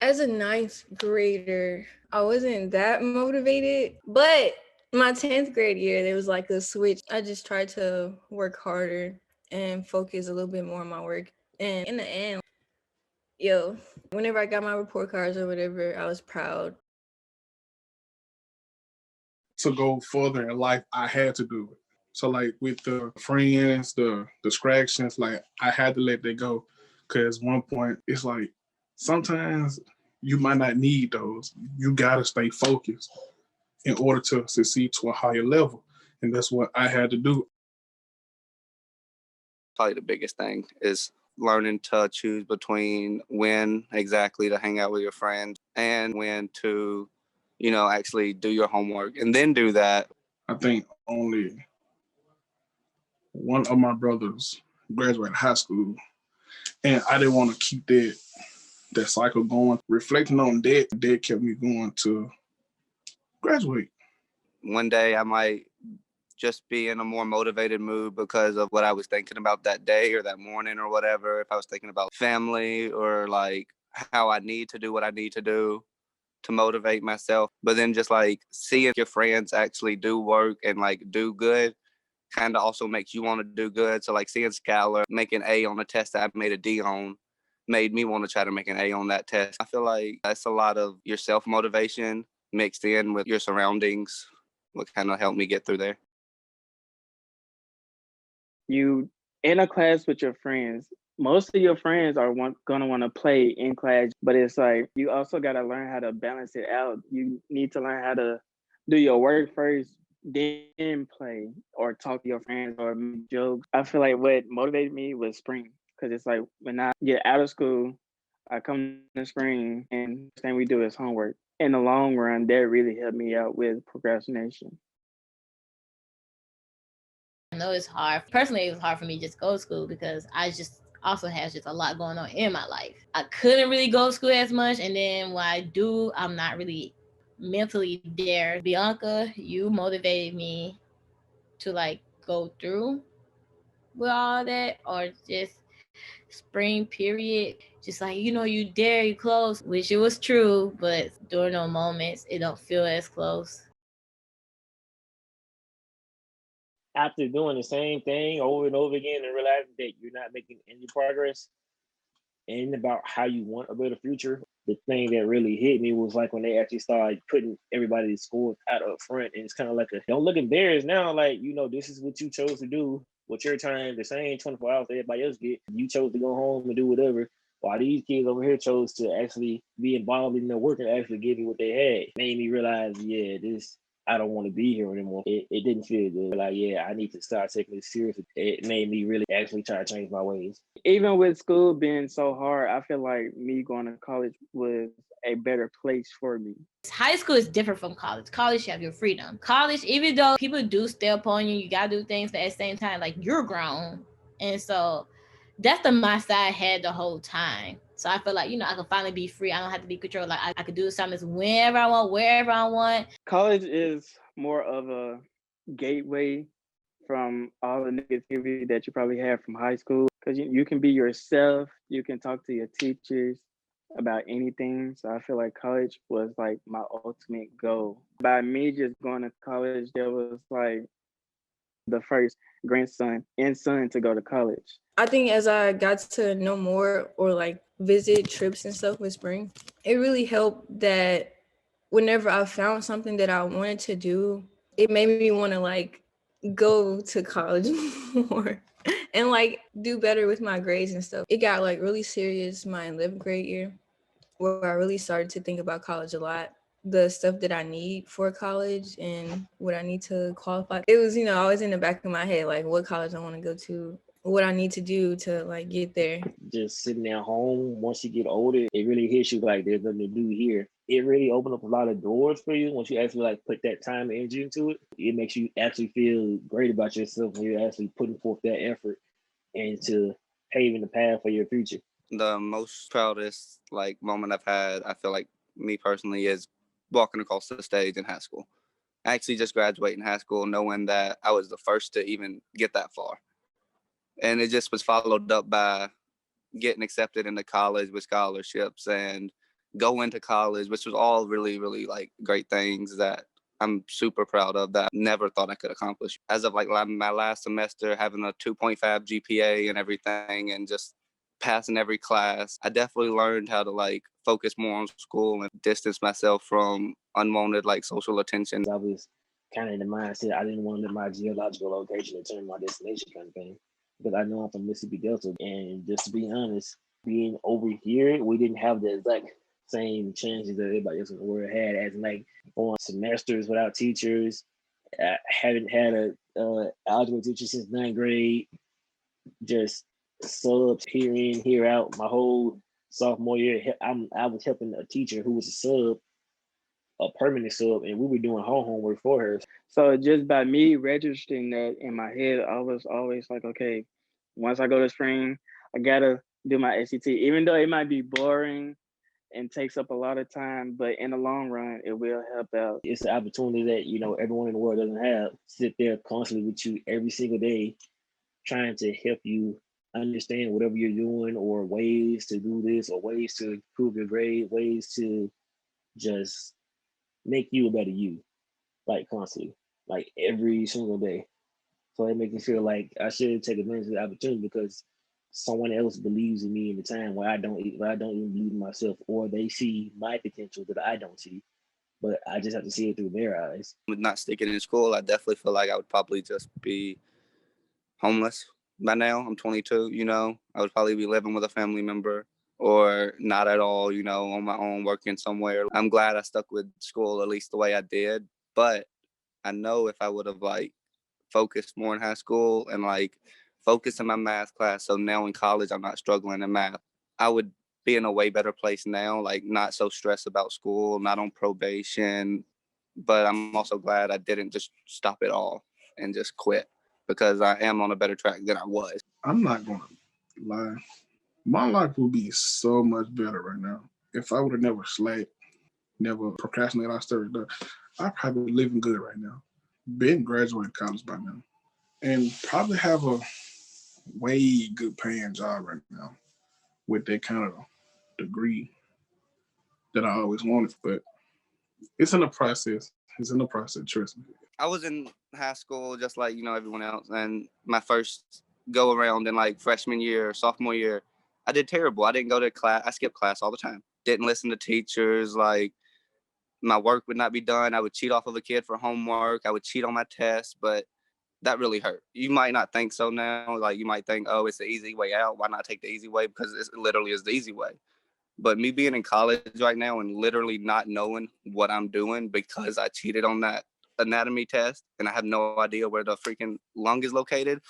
As a ninth grader, I wasn't that motivated, but my 10th grade year, there was like a switch. I just tried to work harder and focus a little bit more on my work. And in the end, yo, whenever I got my report cards or whatever, I was proud. To go further in life, I had to do it. So like with the friends, the distractions, like I had to let that go. Cause one point it's like sometimes you might not need those. You gotta stay focused in order to succeed to a higher level. And that's what I had to do. Probably the biggest thing is learning to choose between when exactly to hang out with your friends and when to, actually do your homework and then do that. I think only one of my brothers graduated high school, and I didn't want to keep that cycle going. Reflecting on that kept me going to graduate. One day I might just be in a more motivated mood because of what I was thinking about that day or that morning or whatever. If I was thinking about family or like how I need to do what I need to do to motivate myself. But then just like seeing your friends actually do work and like do good kind of also makes you want to do good. So like seeing Skylar make an A on a test that I made a D on made me want to try to make an A on that test. I feel like that's a lot of your self-motivation mixed in with your surroundings, what kind of helped me get through there. You in a class with your friends, most of your friends are gonna want to play in class, but it's like you also got to learn how to balance it out. You need to learn how to do your work first, then play or talk to your friends or make jokes. I feel like what motivated me was spring because it's like when I get out of school, I come to spring and the thing we do is homework. In the long run, that really helped me out with procrastination. I know it's hard. Personally, it was hard for me to just go to school because I just also has just a lot going on in my life. I couldn't really go to school as much, and then when I do, I'm not really mentally there. Bianca, you motivated me to like go through with all that, or just spring period, just like you dare, you close, which it was true, but during those moments, it don't feel as close. After doing the same thing over and over again and realizing that you're not making any progress and about how you want a better future, the thing that really hit me was like when they actually started putting everybody's scores out up front. And it's kind of like don't look embarrassed now. Like, this is what you chose to do. What your time, the same 24 hours everybody else get. You chose to go home and do whatever. While these kids over here chose to actually be involved in their work and actually give me what they had. Made me realize, I don't want to be here anymore. It didn't feel good. Like, I need to start taking this seriously. It made me really actually try to change my ways. Even with school being so hard, I feel like me going to college was a better place for me. High school is different from college. College, you have your freedom. College, even though people do step on you, you gotta do things, but at the same time, like you're grown. And so that's the mindset I had the whole time. So I feel like, I can finally be free. I don't have to be controlled. Like I could do assignments whenever I want, wherever I want. College is more of a gateway from all the negativity that you probably had from high school. Because you can be yourself, you can talk to your teachers about anything. So I feel like college was like my ultimate goal. By me just going to college, there was like the first grandson and son to go to college. I think as I got to know more or like visit trips and stuff with Spring, it really helped that whenever I found something that I wanted to do, it made me want to like go to college more and like do better with my grades and stuff. It got like really serious my 11th grade year where I really started to think about college a lot. The stuff that I need for college and what I need to qualify. It was, always in the back of my head, like what college I want to go to, what I need to do to like get there. Just sitting at home, once you get older, it really hits you like there's nothing to do here. It really opened up a lot of doors for you once you actually like put that time and energy into it. It makes you actually feel great about yourself when you're actually putting forth that effort into paving the path for your future. The most proudest moment I've had, I feel like me personally, is walking across the stage in high school. I actually just graduating high school knowing that I was the first to even get that far. And it just was followed up by getting accepted into college with scholarships and go into college, which was all really, really like great things that I'm super proud of that I never thought I could accomplish. As of like my last semester, having a 2.5 GPA and everything, and just passing every class, I definitely learned how to like focus more on school and distance myself from unwanted like social attention. I was kind of in the mindset I didn't want my geological location to turn my destination kind of thing, because I know I'm from Mississippi Delta, and just to be honest, being over here, we didn't have the exact same chances that everybody else in the world had, as like on semesters without teachers. I haven't had a algebra teacher since 9th grade. Just subs here in, here out. My whole sophomore year, I was helping a teacher who was a sub, a permanent sub, and we were doing homework for her. So just by me registering that in my head, I was always like, okay, once I go to spring, I gotta do my SAT, even though it might be boring and takes up a lot of time, but in the long run, it will help out. It's an opportunity that, you know, everyone in the world doesn't have. Sit there constantly with you every single day, trying to help you understand whatever you're doing, or ways to do this, or ways to improve your grade, ways to just make you a better you, like constantly, like every single day. So it makes me feel like I should take advantage of the opportunity, because someone else believes in me in the time where I don't even believe in myself, or they see my potential that I don't see, but I just have to see it through their eyes. With not sticking in school, I definitely feel like I would probably just be homeless by now. I'm 22, you know, I would probably be living with a family member, or not at all, you know, on my own, working somewhere. I'm glad I stuck with school at least the way I did, but I know if I would have like focused more in high school and like focused in my math class, so now in college I'm not struggling in math, I would be in a way better place now, like not so stressed about school, not on probation. But I'm also glad I didn't just stop it all and just quit, because I am on a better track than I was. I'm not gonna lie. My life would be so much better right now if I would have never slacked, never procrastinated. I started. I'd probably be living good right now. Been graduated college by now, and probably have a way good paying job right now with that kind of degree that I always wanted. But it's in the process. It's in the process. Trust me. I was in high school just like, you know, everyone else. And my first go around in like freshman year, sophomore year, I did terrible. I didn't go to class. I skipped class all the time. Didn't listen to teachers. Like, my work would not be done. I would cheat off of a kid for homework. I would cheat on my tests, but that really hurt. You might not think so now. Like, you might think, oh, it's the easy way out. Why not take the easy way? Because it literally is the easy way. But me being in college right now and literally not knowing what I'm doing because I cheated on that anatomy test and I have no idea where the freaking lung is located,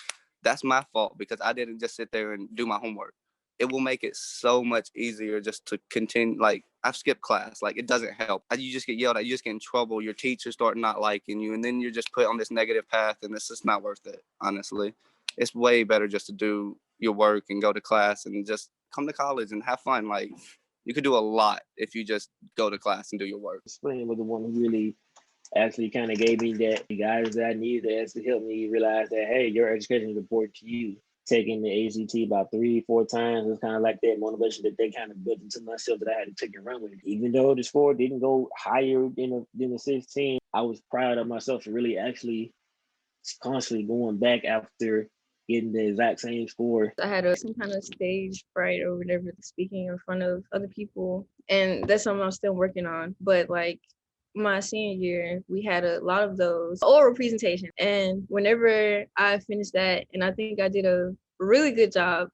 that's my fault, because I didn't just sit there and do my homework. It will make it so much easier just to continue. Like, I've skipped class. Like, it doesn't help. You just get yelled at. You just get in trouble. Your teachers start not liking you. And then you're just put on this negative path, and it's just not worth it, honestly. It's way better just to do your work and go to class and just come to college and have fun. Like, you could do a lot if you just go to class and do your work. Spring was the one who really actually kind of gave me that guidance that I needed to actually help me realize that, hey, your education is important to you. Taking the ACT about 3-4 times was kind of like that motivation that they kind of built into myself, that I had to take and run with. Even though the score didn't go higher than the 16, I was proud of myself for really actually constantly going back after getting the exact same score. I had some kind of stage fright or whatever, speaking in front of other people. And that's something I'm still working on. But like my senior year, we had a lot of those oral presentation. And whenever I finished that, and I think I did a really good job,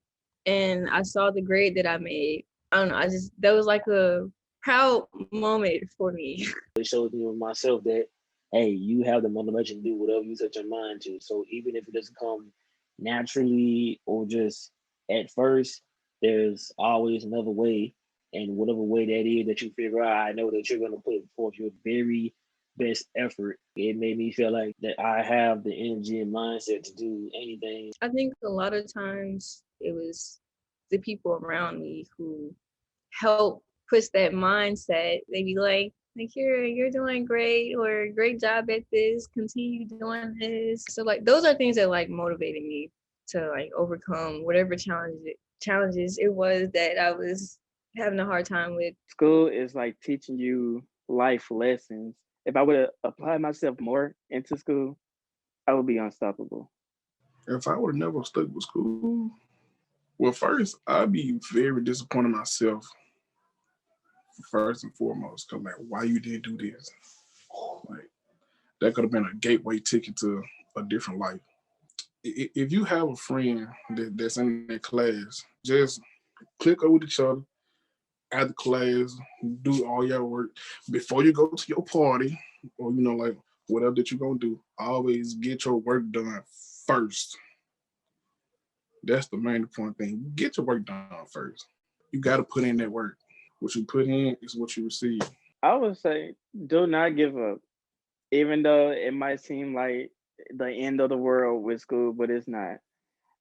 and I saw the grade that I made, I don't know, that was like a proud moment for me. It showed me with myself that, hey, you have the motivation to do whatever you set your mind to. So even if it doesn't come naturally or just at first, there's always another way. And whatever way that is that you figure out, I know that you're going to put forth your very best effort. It made me feel like that I have the energy and mindset to do anything. I think a lot of times it was the people around me who helped push that mindset. They'd be like, you're doing great, or great job at this, continue doing this. So like those are things that like motivated me to like overcome whatever challenges it was that I was having a hard time with. School is like teaching you life lessons. If I would have applied myself more into school, I would be unstoppable. If I would have never stuck with school, well, first I'd be very disappointed in myself first and foremost. Cause like, why you didn't do this? Like that could have been a gateway ticket to a different life. If you have a friend that's in that class, just click up with each other after class, do all your work before you go to your party, or like whatever that you're gonna do. Always get your work done first. That's the main important thing. Get your work done first. You got to put in that work. What you put in is what you receive. I would say do not give up, even though it might seem like the end of the world with school, but it's not.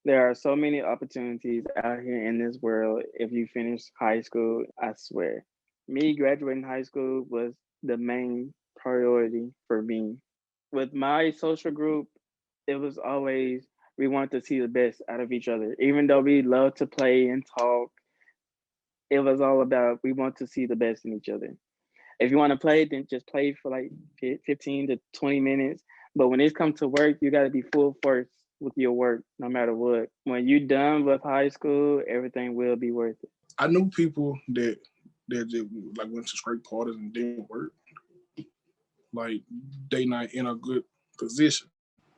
There are so many opportunities out here in this world if you finish high school, I swear. Me graduating high school was the main priority for me. With my social group, it was always we wanted to see the best out of each other. Even though we love to play and talk, it was all about we want to see the best in each other. If you want to play, then just play for like 15 to 20 minutes. But when it's come to work, you got to be full force with your work, no matter what. When you're done with high school, everything will be worth it. I knew people that just like went to straight parties and didn't work. Like they not in a good position.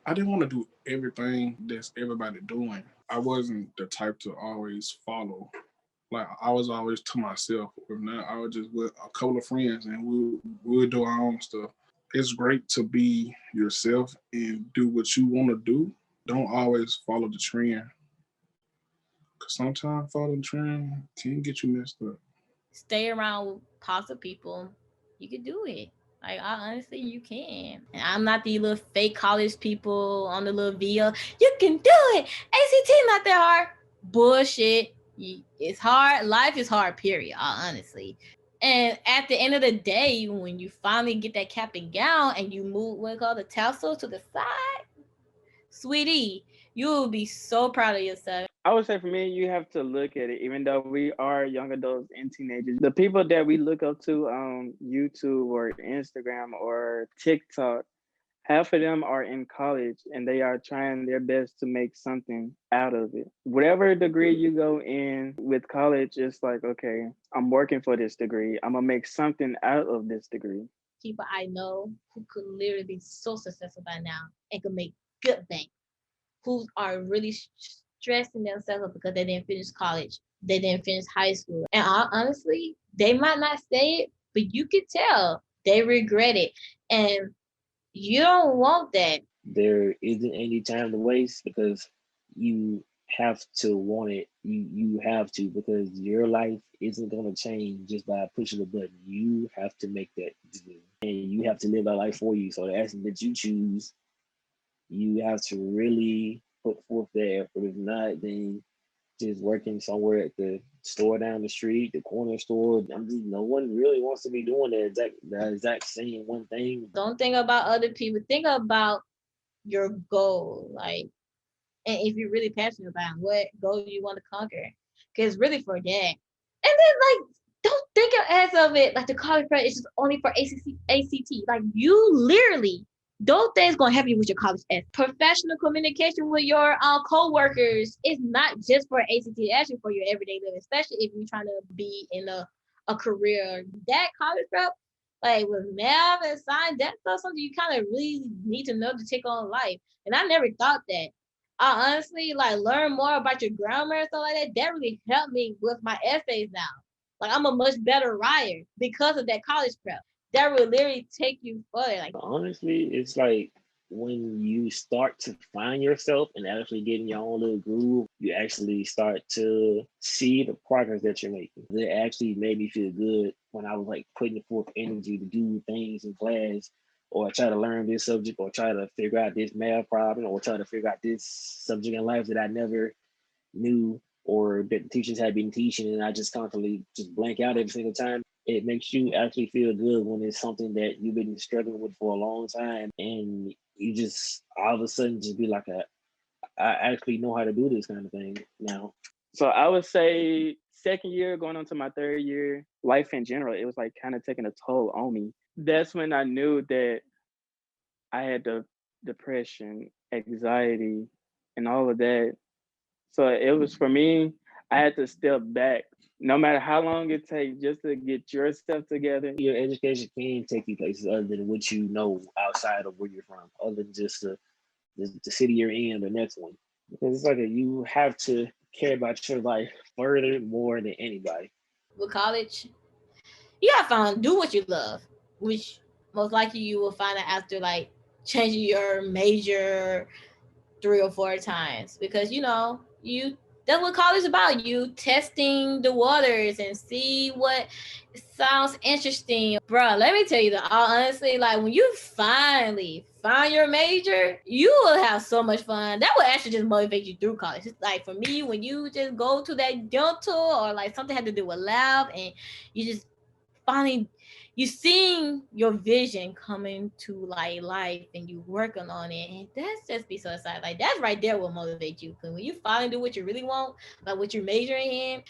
I didn't want to do everything that's everybody doing. I wasn't the type to always follow. Like I was always to myself. If not, I was just with a couple of friends and we would do our own stuff. It's great to be yourself and do what you want to do. Don't always follow the trend. Cause sometimes following the trend can get you messed up. Stay around positive people. You can do it. Like honestly, you can. And I'm not the little fake college people on the little video. You can do it. ACT not that hard. Bullshit. It's hard. Life is hard. Period. Honestly. And at the end of the day, when you finally get that cap and gown and you move what called the tassel to the side, sweetie, you will be so proud of yourself. I would say for me, you have to look at it, even though we are young adults and teenagers. The people that we look up to on YouTube or Instagram or TikTok, half of them are in college and they are trying their best to make something out of it. Whatever degree you go in with college, it's like, okay, I'm working for this degree. I'm going to make something out of this degree. People I know who could literally be so successful by now and could make good bank, who are really stressing themselves up because they didn't finish college, they didn't finish high school. And honestly, they might not say it, but you could tell they regret it. And you don't want that. There isn't any time to waste because you have to want it. You have to, because your life isn't going to change just by pushing a button. You have to make that decision and you have to live that life for you. So the action that you choose, you have to really put forth the effort. If not, then just working somewhere at the store down the street, the corner store. No one really wants to be doing the exact same one thing. Don't think about other people. Think about your goal. Like, and if you're really passionate about what goal you want to conquer, because really for that. And then like, don't think of it like the college prep is just only for ACT. Like you literally, those things gonna help you with your college essay. Professional communication with your co-workers is not just for ACT, actually for your everyday living, especially if you're trying to be in a career. That college prep, like with math and science, that's something you kind of really need to know to take on life. And I never thought that. I honestly like learn more about your grammar and stuff like that. That really helped me with my essays now. Like I'm a much better writer because of that college prep. That will literally take you further. Like honestly, it's like when you start to find yourself and actually get in your own little groove, you actually start to see the progress that you're making. It actually made me feel good when I was like putting forth energy to do things in class, or try to learn this subject, or try to figure out this math problem, or try to figure out this subject in life that I never knew or that the teachers had been teaching, and I just constantly just blank out every single time. It makes you actually feel good when it's something that you've been struggling with for a long time, and you just all of a sudden just be like, I actually know how to do this kind of thing now. So I would say second year, going on to my third year, life in general, it was like kind of taking a toll on me. That's when I knew that I had the depression, anxiety, and all of that. So it was for me, I had to step back, no matter how long it takes, just to get yourself together. Your education can take you places other than what you know outside of where you're from, other than just the city you're in, the next one. Because it's like you have to care about your life further more than anybody. With college, you gotta do what you love, which most likely you will find out after like changing your major 3 or 4 times, because you that's what college is about. You testing the waters and see what sounds interesting. Bruh, let me tell you honestly, like when you finally find your major, you will have so much fun. That will actually just motivate you through college. It's like for me, when you just go to that dental or like something had to do with lab and you just finally you seeing your vision coming to like life and you working on it, and that's just be so excited. Like that's right there will motivate you, because when you finally do what you really want, like what you're majoring in,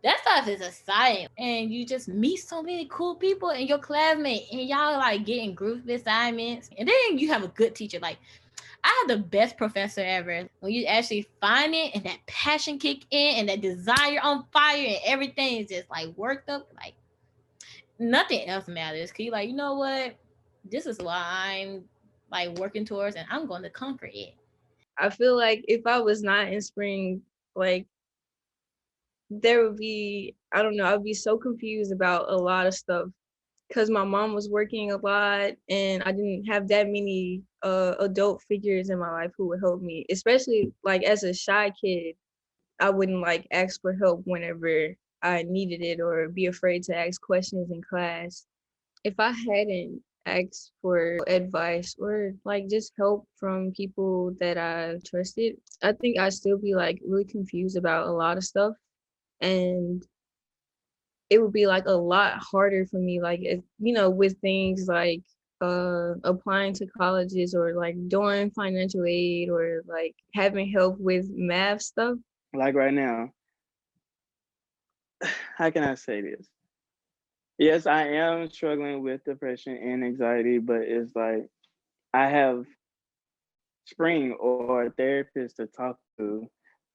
that stuff is exciting. And you just meet so many cool people in your classmate, and y'all like getting group assignments, and then you have a good teacher. Like I had the best professor ever. When you actually find it and that passion kick in and that desire on fire and everything is just like worked up, like nothing else matters. Cause you like, you know what? This is what I'm like working towards, and I'm going to conquer it. I feel like if I was not in spring, like there would be, I don't know, I'd be so confused about a lot of stuff because my mom was working a lot and I didn't have that many adult figures in my life who would help me, especially like as a shy kid. I wouldn't like ask for help whenever I needed it or be afraid to ask questions in class. If I hadn't asked for advice or like just help from people that I trusted, I think I'd still be like really confused about a lot of stuff. And it would be like a lot harder for me, like, with things like applying to colleges or like doing financial aid or like having help with math stuff. Like right now, how can I say this? Yes, I am struggling with depression and anxiety, but it's like I have Spring or a therapist to talk to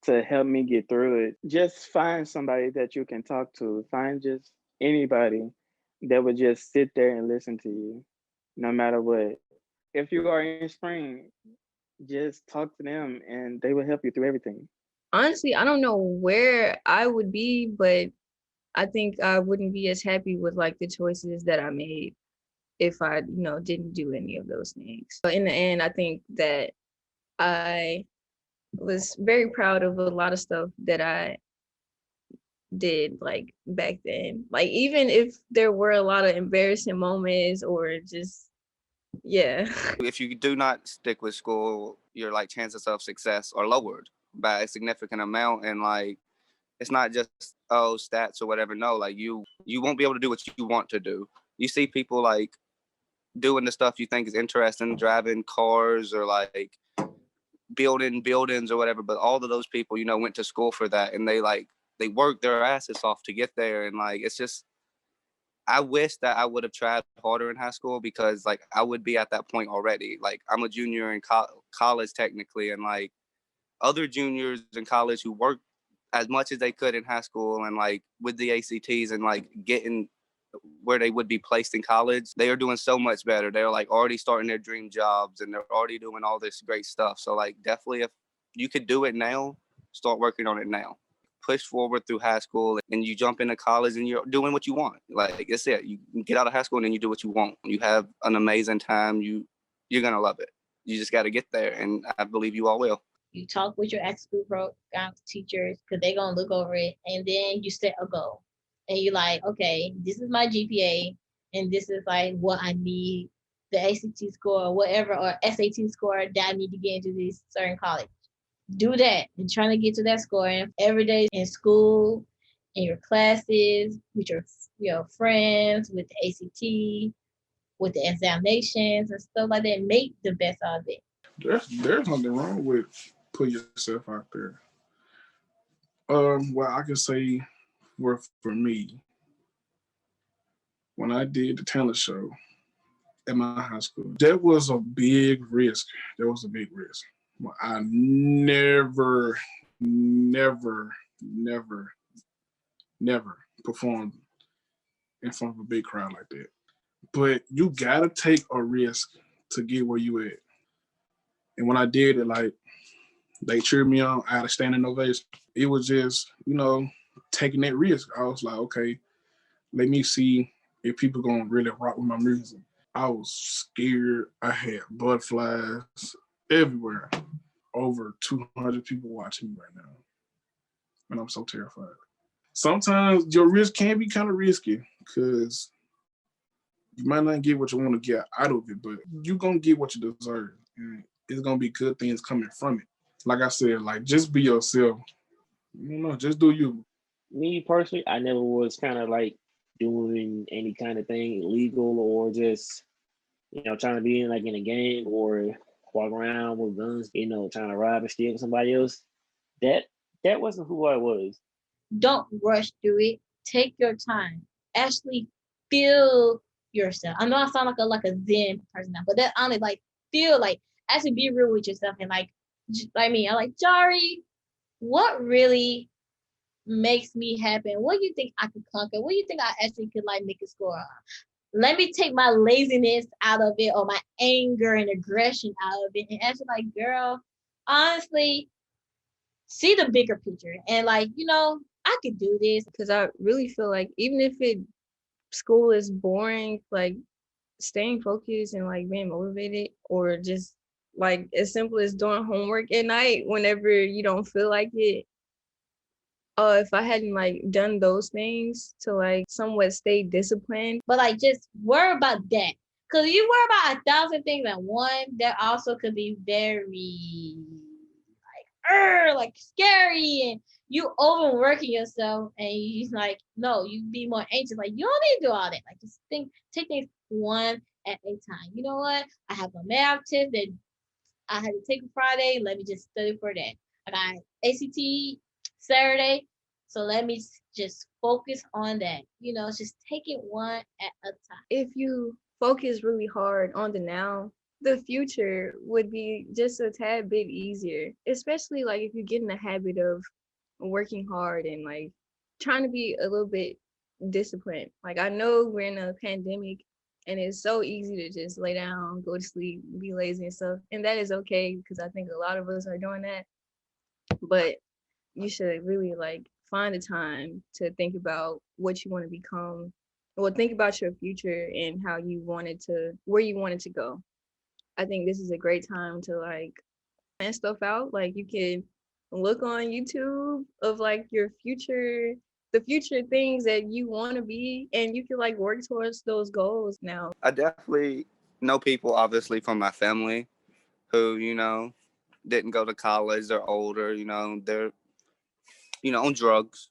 help me get through it. Just find somebody that you can talk to. Find just anybody that would just sit there and listen to you, no matter what. If you are in Spring, just talk to them and they will help you through everything. Honestly, I don't know where I would be, but I think I wouldn't be as happy with like the choices that I made if I, didn't do any of those things. But in the end, I think that I was very proud of a lot of stuff that I did like back then. Like even if there were a lot of embarrassing moments or just yeah. If you do not stick with school, your like chances of success are lowered by a significant amount. And like it's not just stats or whatever. No, like you won't be able to do what you want to do. You see people like doing the stuff you think is interesting, driving cars or like building buildings or whatever, but all of those people went to school for that, and they worked their asses off to get there. And like it's just, I wish that I would have tried harder in high school, because like I would be at that point already. Like I'm a junior in college technically, and like other juniors in college who worked as much as they could in high school and like with the ACTs and like getting where they would be placed in college, they are doing so much better. They're like already starting their dream jobs and they're already doing all this great stuff. So like definitely, if you could do it now, start working on it now. Push forward through high school and you jump into college and you're doing what you want. Like it's it. You get out of high school and then you do what you want. You have an amazing time. You're gonna love it. You just got to get there, and I believe you all will. You talk with your ex-school teachers, because they're going to look over it, and then you set a goal. And you're like, okay, this is my GPA, and this is like what I need, the ACT score or whatever, or SAT score that I need to get into this certain college. Do that and trying to get to that score. And every day in school, in your classes, with your friends, with the ACT, with the examinations and stuff like that, make the best out of it. There's nothing wrong with putting yourself out there. Well, I can say were for me when I did the talent show at my high school. That was a big risk. That was a big risk. I never, never, never, never performed in front of a big crowd like that. But you gotta take a risk to get where you at. And when I did it, like, they cheered me on. I had a standing ovation. It was just, taking that risk. I was like, okay, let me see if people gonna really rock with my music. I was scared. I had butterflies everywhere. Over 200 people watching me right now. And I'm so terrified. Sometimes your risk can be kind of risky because you might not get what you want to get out of it, but you're going to get what you deserve. And it's going to be good things coming from it. Like I said, like, just be yourself. Just do you. Me personally, I never was kind of like doing any kind of thing illegal or just, trying to be in a gang or walk around with guns, trying to rob and steal somebody else. That wasn't who I was. Don't rush through it. Take your time. Actually feel yourself. I know I sound like a Zen person now, but that only feel actually be real with yourself and like me. I'm like, Jari, what really makes me happy? What do you think I could conquer? What do you think I actually could make a score on? Let me take my laziness out of it or my anger and aggression out of it and actually girl, honestly, see the bigger picture and I could do this. Because I really feel like even if school is boring, staying focused and being motivated, or just as simple as doing homework at night whenever you don't feel like it. If I hadn't done those things to somewhat stay disciplined. But just worry about that. Cause you worry about 1,000 things at one, that also could be very scary, and you overworking yourself and you no, you be more anxious. You don't need to do all that. Just take things one at a time. You know what? I have a math test that I had to take on Friday. Let me just study for that. I got ACT Saturday. So let me just focus on that. Just take it one at a time. If you focus really hard on the now, the future would be just a tad bit easier, especially if you get in the habit of working hard and trying to be a little bit disciplined. I know we're in a pandemic and it's so easy to just lay down, go to sleep, be lazy and stuff. And that is okay because I think a lot of us are doing that. But you should really find the time to think about what you want to become. Well, think about your future and how you wanted to, where you wanted to go. I think this is a great time to plan stuff out. You can look on YouTube of your future, the future things that you want to be, and you can work towards those goals now. I definitely know people, obviously, from my family who, didn't go to college. They're older, they're, on drugs,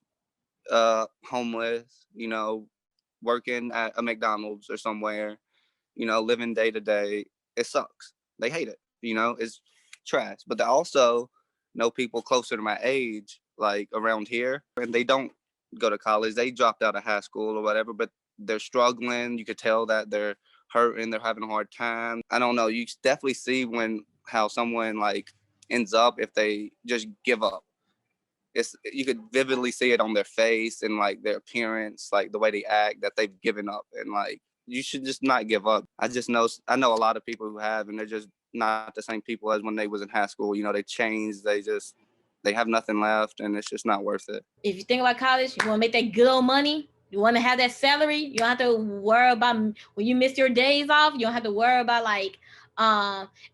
homeless, working at a McDonald's or somewhere, living day to day. It sucks. They hate it, it's trash. But they also know people closer to my age, around here, and they don't go to college. They dropped out of high school or whatever, but they're struggling. You could tell that they're hurting. They're having a hard time. I don't know. You definitely see how someone ends up if they just give up. You could vividly see it on their face and their appearance, the way they act, that they've given up. And you should just not give up. I know a lot of people who have, and they're just not the same people as when they was in high school. They changed. They have nothing left, and it's just not worth it. If you think about college, you want to make that good old money. You want to have that salary. You don't have to worry about when you miss your days off. You don't have to worry about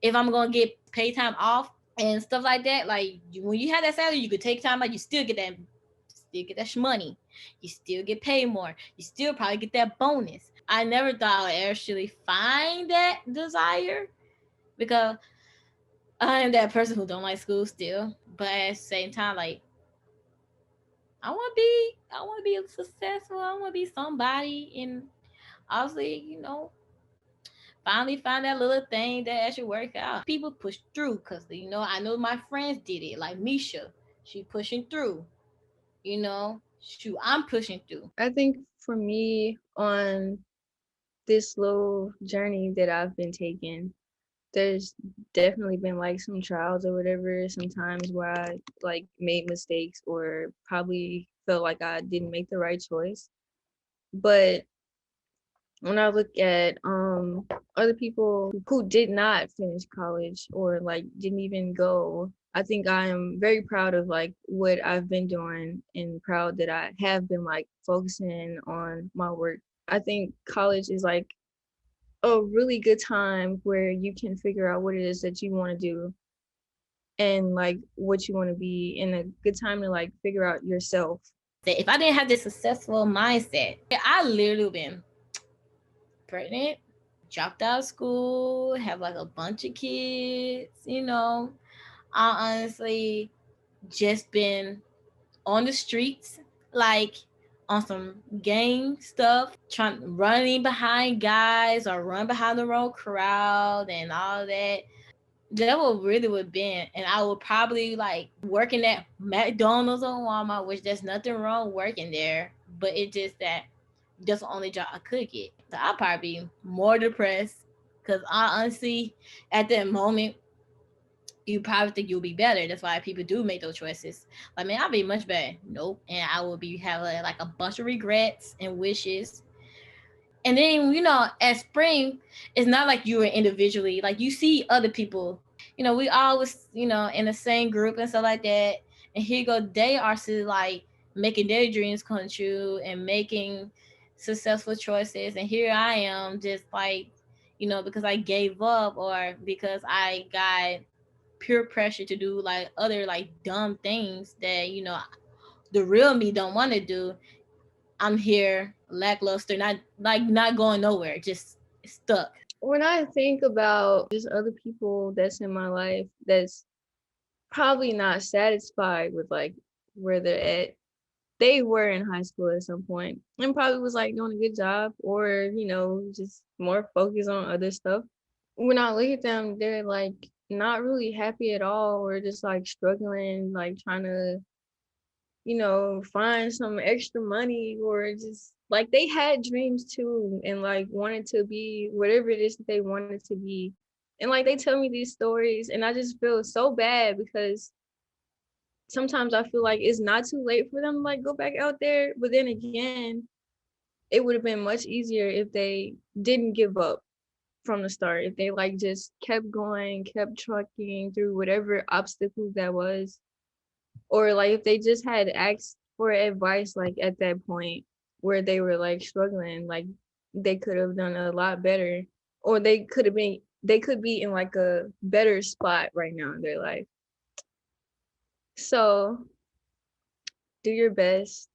if I'm gonna get paid time off and stuff like that. When you have that salary, you could take time out. You still get that money. You still get paid more. You still probably get that bonus. I never thought I would actually find that desire because I am that person who don't like school still. But at the same time, I want to be successful. I want to be somebody, and obviously, finally find that little thing that actually work out. People push through because I know my friends did it. Like Misha, she pushing through. shoot, I'm pushing through. I think for me, on this little journey that I've been taking, there's definitely been like some trials or whatever, sometimes where I like made mistakes or probably felt like I didn't make the right choice. But when I look at other people who did not finish college or like didn't even go, I think I am very proud of like what I've been doing and proud that I have been like focusing on my work. I think college is like a really good time where you can figure out what it is that you want to do and like what you want to be, and a good time to like figure out yourself. That if I didn't have this successful mindset, I literally been pregnant, dropped out of school, have like a bunch of kids, you know. I honestly just been on the streets, like on some gang stuff, running behind guys or run behind the wrong crowd and all that. That would really would been, and I would probably like working at McDonald's or Walmart, which there's nothing wrong working there, but it just that that's the only job I could get. So I'd probably be more depressed because I honestly, at that moment, you probably think you'll be better. That's why people do make those choices. Like, man, I'll be much better. Nope. And I will be having like a bunch of regrets and wishes. And then, you know, at spring, it's not like you are individually, like you see other people, you know, we always, you know, in the same group and stuff like that. And here you go, they are still like making their dreams come true and making successful choices. And here I am just like, you know, because I gave up or because I got peer pressure to do like other like dumb things that, you know, the real me don't want to do. I'm here lackluster, not going nowhere, just stuck. When I think about just other people that's in my life that's probably not satisfied with like where they're at, they were in high school at some point and probably was like doing a good job or, you know, just more focused on other stuff. When I look at them, they're like not really happy at all or just like struggling, like trying to, you know, find some extra money or just like they had dreams too and like wanted to be whatever it is that they wanted to be. And like they tell me these stories and I just feel so bad because sometimes I feel like it's not too late for them to like go back out there. But then again, it would have been much easier if they didn't give up from the start. If they like just kept going, kept trucking through whatever obstacles that was, or like if they just had asked for advice like at that point where they were like struggling, like they could have done a lot better, or they could be in like a better spot right now in their life. So do your best.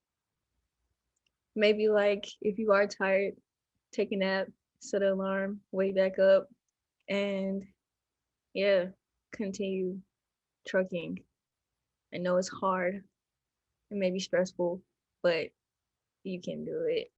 Maybe like if you are tired, take a nap, set an alarm, wake back up, and yeah, continue trucking. I know it's hard and maybe stressful, but you can do it.